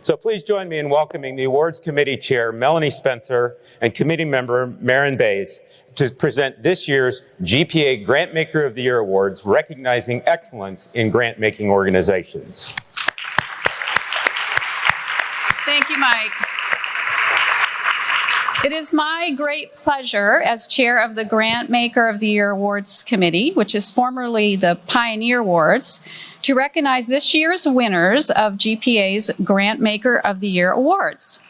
So please join me in welcoming the Awards Committee Chair, Melanie Spencer, and Committee Member, Maren Bays, to present this year's GPA Grantmaker of the Year Awards, recognizing excellence in grant-making organizations. Thank you, Mike. It is my great pleasure as chair of the Grantmaker of the Year Awards Committee, which is formerly the Pioneer Awards, to recognize this year's winners of GPA's Grantmaker of the Year Awards.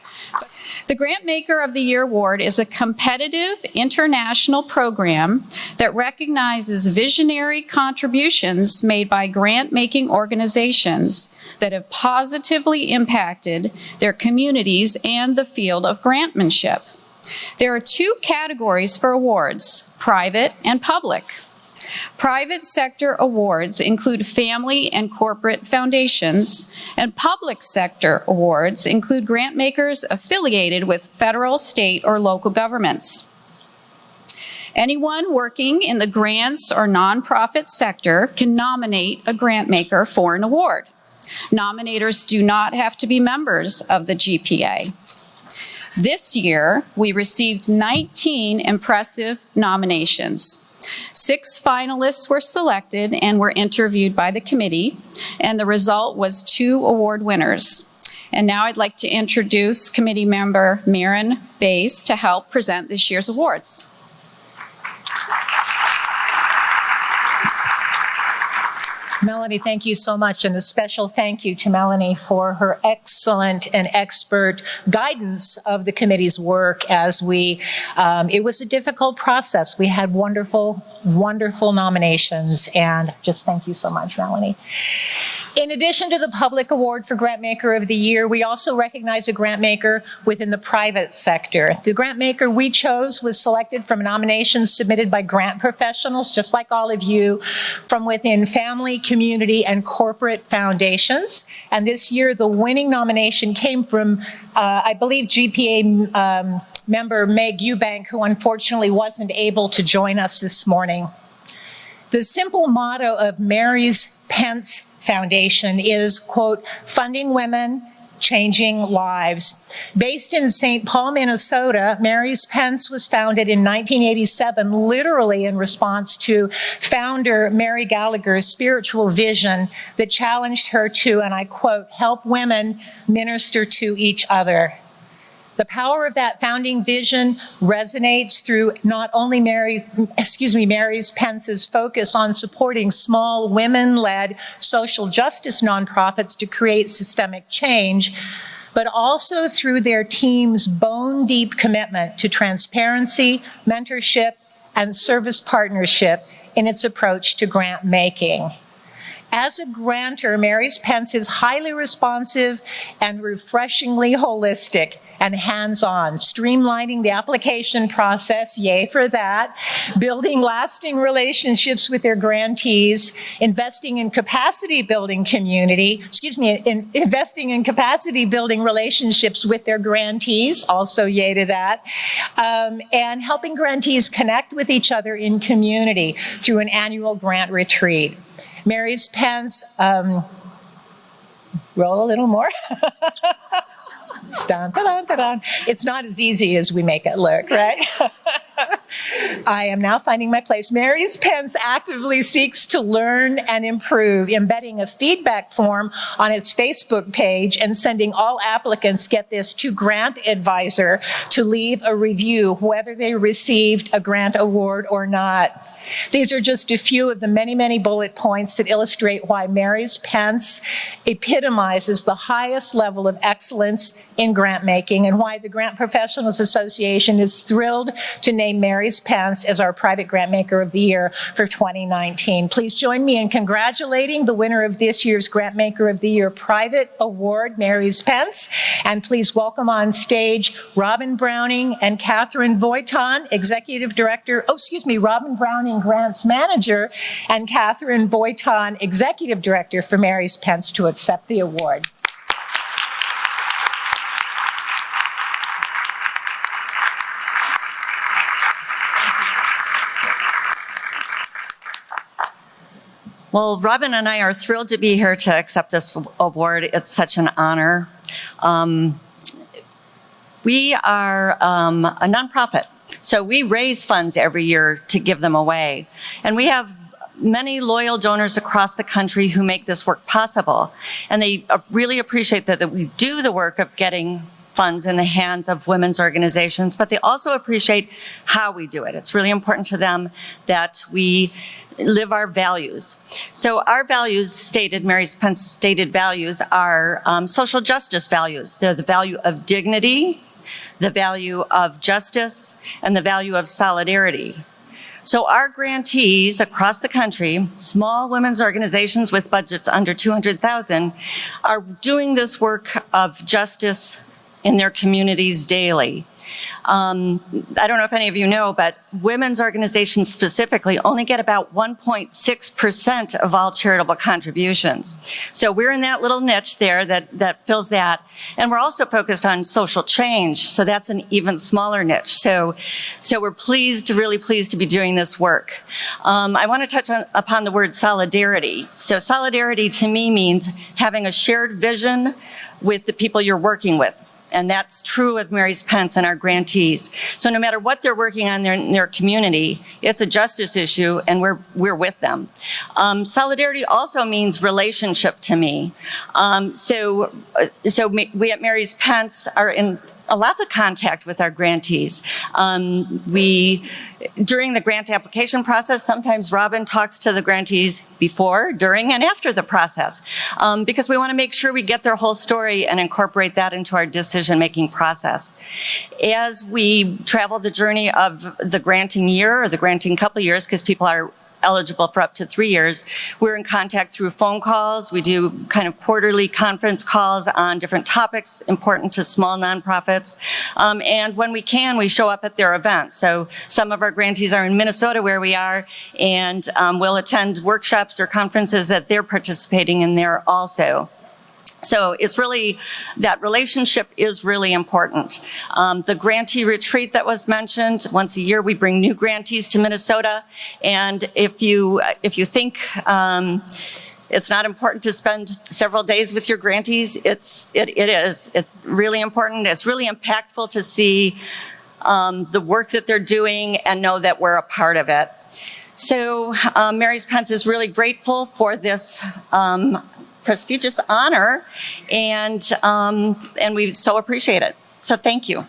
The Grantmaker of the Year Award is a competitive international program that recognizes visionary contributions made by grant-making organizations that have positively impacted their communities and the field of grantmanship. There are two categories for awards, private and public. Private sector awards include family and corporate foundations, and public sector awards include grant makers affiliated with federal, state, or local governments. Anyone working in the grants or nonprofit sector can nominate a grant maker for an award. Nominators do not have to be members of the GPA. This year, we received 19 impressive nominations. 6 finalists were selected and were interviewed by the committee, and the result was 2 award winners. And now I'd like to introduce committee member Maren Bays to help present this year's awards. Melanie, thank you so much, and a special thank you to Melanie for her excellent and expert guidance of the committee's work as it was a difficult process. We had wonderful, wonderful nominations, and just thank you so much, Melanie. In addition to the public award for Grantmaker of the Year, we also recognize a grantmaker within the private sector. The grantmaker we chose was selected from nominations submitted by grant professionals, just like all of you, from within family, community, and corporate foundations. And this year, the winning nomination came from, I believe, GPA member Meg Eubank, who unfortunately wasn't able to join us this morning. The simple motto of Mary's Pence Foundation is, quote, funding women, changing lives. Based in St. Paul, Minnesota, Mary's Pence was founded in 1987, literally in response to founder Mary Gallagher's spiritual vision that challenged her to, and I quote, help women minister to each other. The power of that founding vision resonates through not only Mary's Pence's focus on supporting small women-led social justice nonprofits to create systemic change, but also through their team's bone-deep commitment to transparency, mentorship, and service partnership in its approach to grant making. As a grantor, Mary's Pence is highly responsive and refreshingly holistic and hands-on, streamlining the application process, yay for that, building lasting relationships with their grantees, investing in capacity building relationships with their grantees, also yay to that, and helping grantees connect with each other in community through an annual grant retreat. Mary's Pence, roll a little more. Dun, dun, dun, dun, dun. It's not as easy as we make it look, right? I am now finding my place. Mary's Pence actively seeks to learn and improve, embedding a feedback form on its Facebook page and sending all applicants, get this, to Grant Advisor to leave a review, whether they received a grant award or not. These are just a few of the many, many bullet points that illustrate why Mary's Pence epitomizes the highest level of excellence in grant making and why the Grant Professionals Association is thrilled to name Mary's Pence as our Private Grantmaker of the Year for 2019. Please join me in congratulating the winner of this year's Grantmaker of the Year Private Award, Mary's Pence, and please welcome on stage Robin Browning and Catherine Voiton, Robin Browning, Grants Manager, and Catherine Voiton, Executive Director for Mary's Pence, to accept the award. Well, Robin and I are thrilled to be here to accept this award. It's such an honor. We are a nonprofit, so we raise funds every year to give them away. And we have many loyal donors across the country who make this work possible. And they really appreciate that we do the work of getting funds in the hands of women's organizations, but they also appreciate how we do it. It's really important to them that we live our values. So our values stated, Mary Pence stated values, are social justice values. They're the value of dignity, the value of justice, and the value of solidarity. So our grantees across the country, small women's organizations with budgets under 200,000, are doing this work of justice in their communities daily. I don't know if any of you know, but women's organizations specifically only get about 1.6% of all charitable contributions. So we're in that little niche there that fills that. And we're also focused on social change. So that's an even smaller niche. So we're really pleased to be doing this work. I want to touch upon the word solidarity. So solidarity to me means having a shared vision with the people you're working with. And that's true of Mary Pence and our grantees. So no matter what they're working on in their community, it's a justice issue, and we're with them. Solidarity also means relationship to me. So we at Mary Pence are in lots of contact with our grantees. During the grant application process, sometimes Robin talks to the grantees before, during, and after the process, because we want to make sure we get their whole story and incorporate that into our decision-making process. As we travel the journey of the granting year, or the granting couple years, because people are eligible for up to 3 years. We're in contact through phone calls. We do kind of quarterly conference calls on different topics important to small nonprofits. And when we can, we show up at their events. So some of our grantees are in Minnesota where we are, and we'll attend workshops or conferences that they're participating in there also. So it's really, that relationship is really important. The grantee retreat that was mentioned, once a year we bring new grantees to Minnesota. And if you think it's not important to spend several days with your grantees, it is. It's really important. It's really impactful to see the work that they're doing and know that we're a part of it. So Mary Pence is really grateful for this prestigious honor, and we so appreciate it. So thank you.